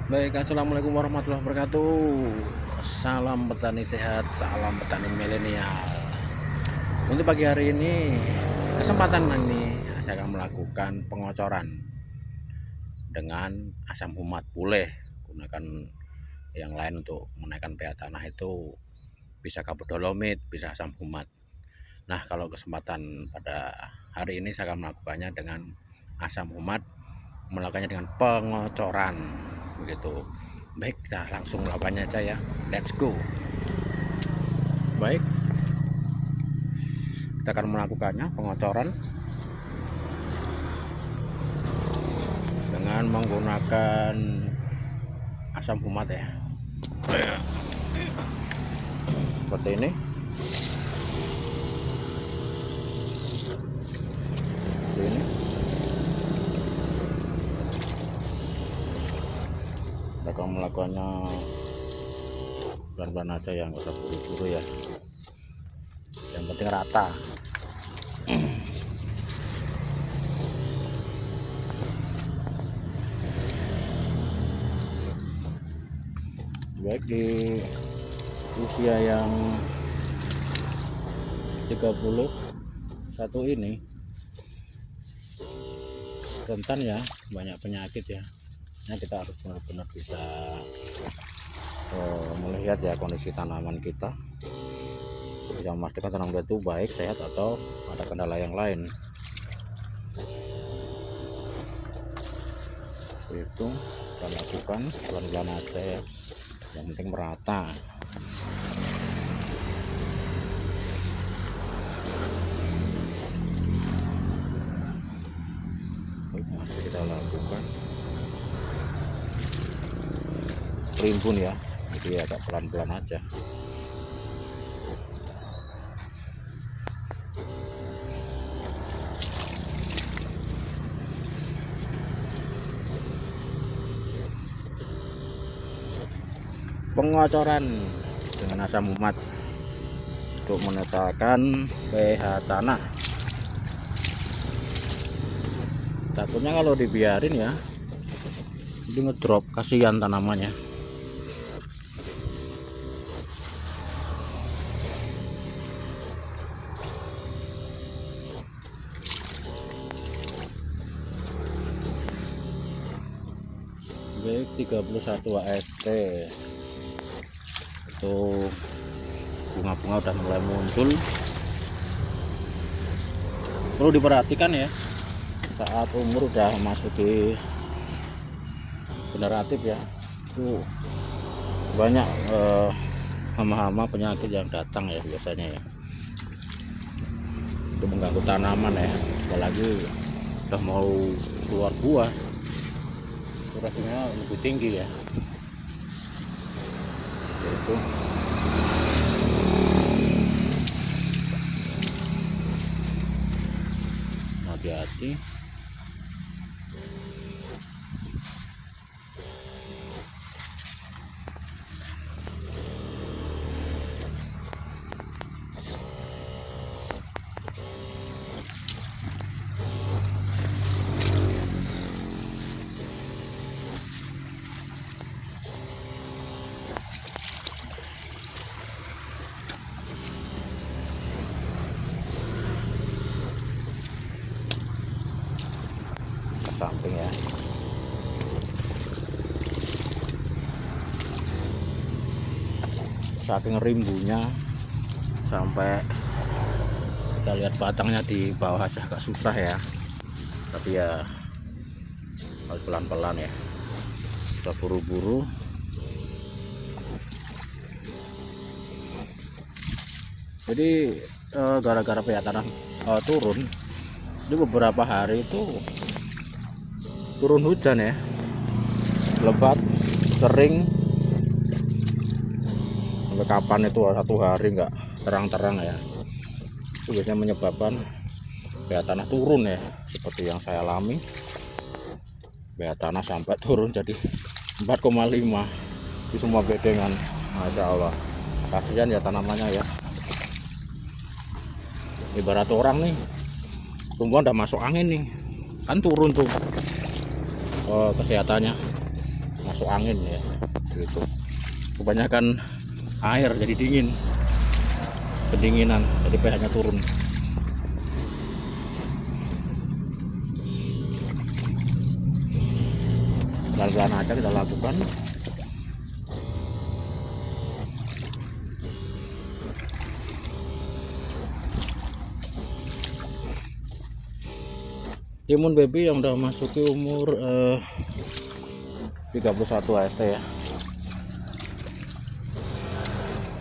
Baik, assalamualaikum warahmatullahi wabarakatuh. Salam petani sehat, salam petani milenial. Untuk pagi hari ini, kesempatan ini saya akan melakukan pengocoran dengan asam humat. Boleh gunakan yang lain untuk menaikkan pH tanah, itu bisa kapur dolomit, bisa asam humat. Nah, kalau kesempatan pada hari ini saya akan melakukannya dengan asam humat, melakukannya dengan pengocoran begitu. Baik, kita langsung melakukannya aja ya. Let's go. Baik, kita akan melakukannya pengocoran dengan menggunakan asam humat ya. Seperti ini. Seperti ini. Kita akan melakukannya pelan-pelan aja ya, nggak usah buru-buru ya. Yang penting rata. Baik, di usia yang 31 ini rentan ya, banyak penyakit ya. Nah, kita harus benar-benar bisa melihat ya kondisi tanaman kita, bisa memastikan tanaman itu baik, sehat, atau ada kendala yang lain. Itu kita lakukan pelan-pelan aja ya, yang penting merata. Masih kita lakukan primbun ya, jadi agak pelan-pelan aja. Pengocoran dengan asam humat untuk menetralkan pH tanah. Takutnya kalau dibiarin ya, ini ngedrop, kasihan tanamannya. Baik, 31 AST itu bunga-bunga udah mulai muncul. Perlu diperhatikan ya, saat umur udah masuk di generatif ya, itu banyak hama-hama penyakit yang datang ya biasanya ya, itu mengganggu tanaman ya, apalagi udah mau keluar buah, durasinya lebih tinggi ya. Itu hati-hati. Samping ya, saking rimbunya sampai kita lihat batangnya di bawah aja agak susah ya, tapi ya harus pelan-pelan ya, udah buru-buru. Jadi gara-gara pH tanah turun, ini beberapa hari itu turun hujan ya, lebat, kering, sampai kapan itu 1 hari nggak terang-terang ya, itu biasanya menyebabkan pH tanah turun ya, seperti yang saya alami. pH tanah sampai turun jadi 4,5 di semua bedengan. Masya Allah, kasihan ya tanamannya ya. Ibarat orang nih, tumbuhan udah masuk angin nih, kan turun tuh kesehatannya. masuk angin ya gitu. Kebanyakan air jadi dingin, kedinginan, jadi pH-nya turun. Pelan-pelan aja kita lakukan. Timun baby yang udah masuki umur 31 AST ya.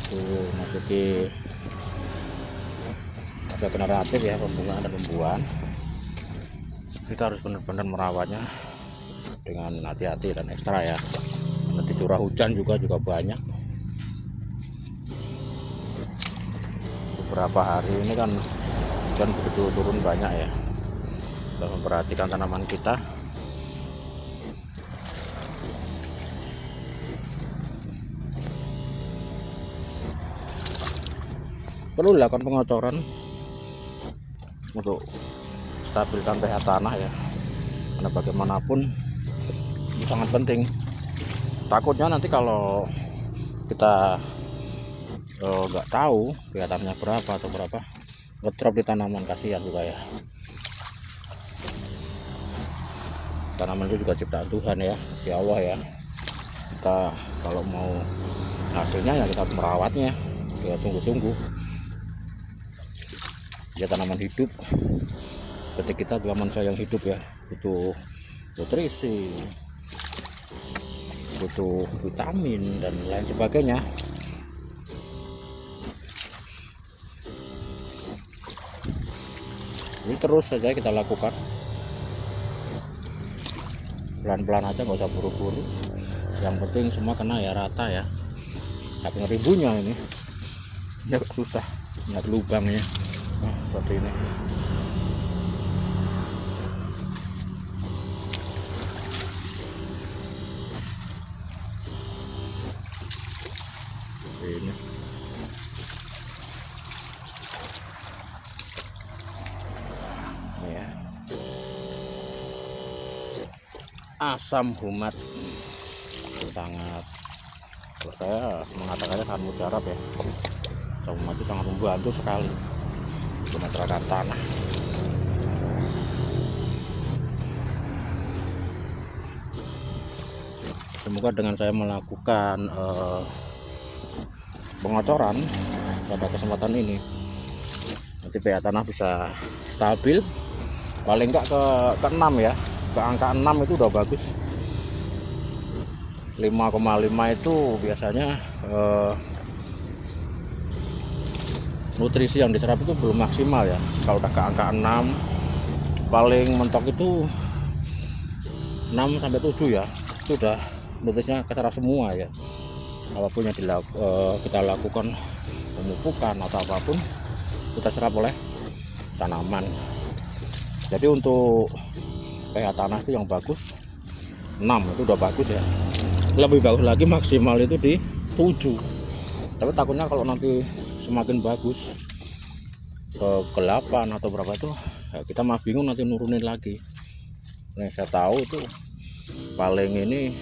Tuh masuki masa generatif ya, pembungaan dan pembuahan. Kita harus benar-benar merawatnya dengan hati-hati dan ekstra ya. Nanti curah hujan juga banyak. Beberapa hari ini kan hujan begitu turun banyak ya. Kita memperhatikan tanaman kita. Perlu dilakukan pengocoran untuk stabilkan pH tanah ya, karena bagaimanapun itu sangat penting. Takutnya nanti kalau kita nggak tahu pH tanahnya berapa atau berapa, ngedrop di tanaman, kasihan juga ya. Tanaman itu juga ciptaan Tuhan ya, di Allah ya. Kita kalau mau hasilnya ya kita merawatnya ya sungguh-sungguh. Ya tanaman hidup, seperti kita juga manusia yang hidup ya, butuh nutrisi, butuh vitamin dan lain sebagainya. Ini terus saja kita lakukan, pelan-pelan aja, nggak usah buru-buru. Yang penting semua kena ya rata ya. Saking ribunya ini agak susah lihat lubangnya. Nah, seperti ini. Ini ya, asam humat sangat, kalau saya mengatakannya sangat mujarab ya. Asam humat itu sangat membantu sekali untuk masyarakat tanah. Semoga dengan saya melakukan pengocoran pada kesempatan ini, nanti pH tanah bisa stabil, paling enggak ke 6 ya, ke angka 6 itu udah bagus. 5,5 itu biasanya nutrisi yang diserap itu belum maksimal ya. Kalau udah ke angka 6, paling mentok itu 6 sampai 7 ya, itu udah nutrisinya keserap semua ya. Apapun yang kita lakukan, pemupukan atau apapun, kita serap oleh tanaman. Jadi untuk pH tanah itu yang bagus 6 itu udah bagus ya. Lebih bagus lagi maksimal itu di 7. Tapi takutnya kalau nanti semakin bagus ke 8 atau berapa itu ya, kita mah bingung nanti nurunin lagi. Nah, saya tahu itu paling ini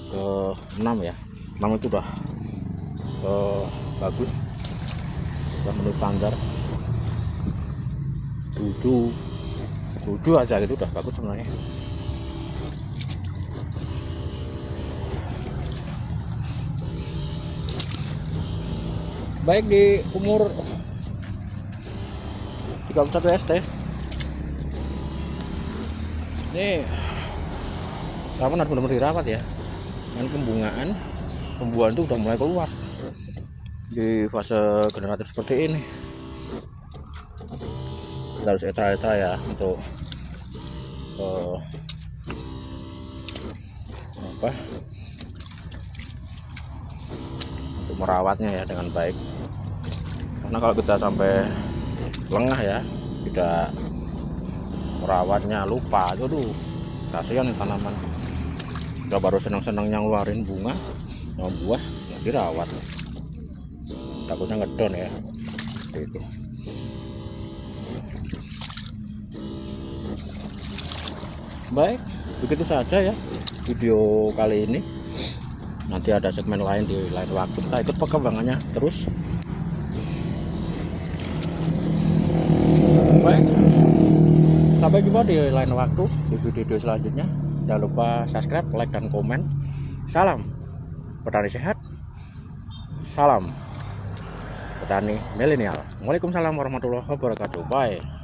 ke 6 ya. 6 itu udah bagus, udah menurut standar. 7 aja gitu udah bagus sebenarnya. Baik di umur 31 ST ini kapan harus benar-benar dirawat ya. Kan pembuahan itu udah mulai keluar di fase generatif seperti ini. Kita harus ekstra ya untuk untuk merawatnya ya dengan baik. Karena kalau kita sampai lengah ya, tidak merawatnya, lupa, aduh kasihan nih tanaman. Udah baru senang-senangnya ngeluarin bunga sama buah, ya dirawat, takutnya ngedon ya gitu. Baik, begitu saja ya video kali ini. Nanti ada segmen lain di lain waktu, kita ikut perkembangannya terus. Baik, sampai jumpa di lain waktu di video selanjutnya. Jangan lupa subscribe, like, dan komen. Salam petani sehat, salam petani milenial. Waalaikumsalam warahmatullahi wabarakatuh. Bye.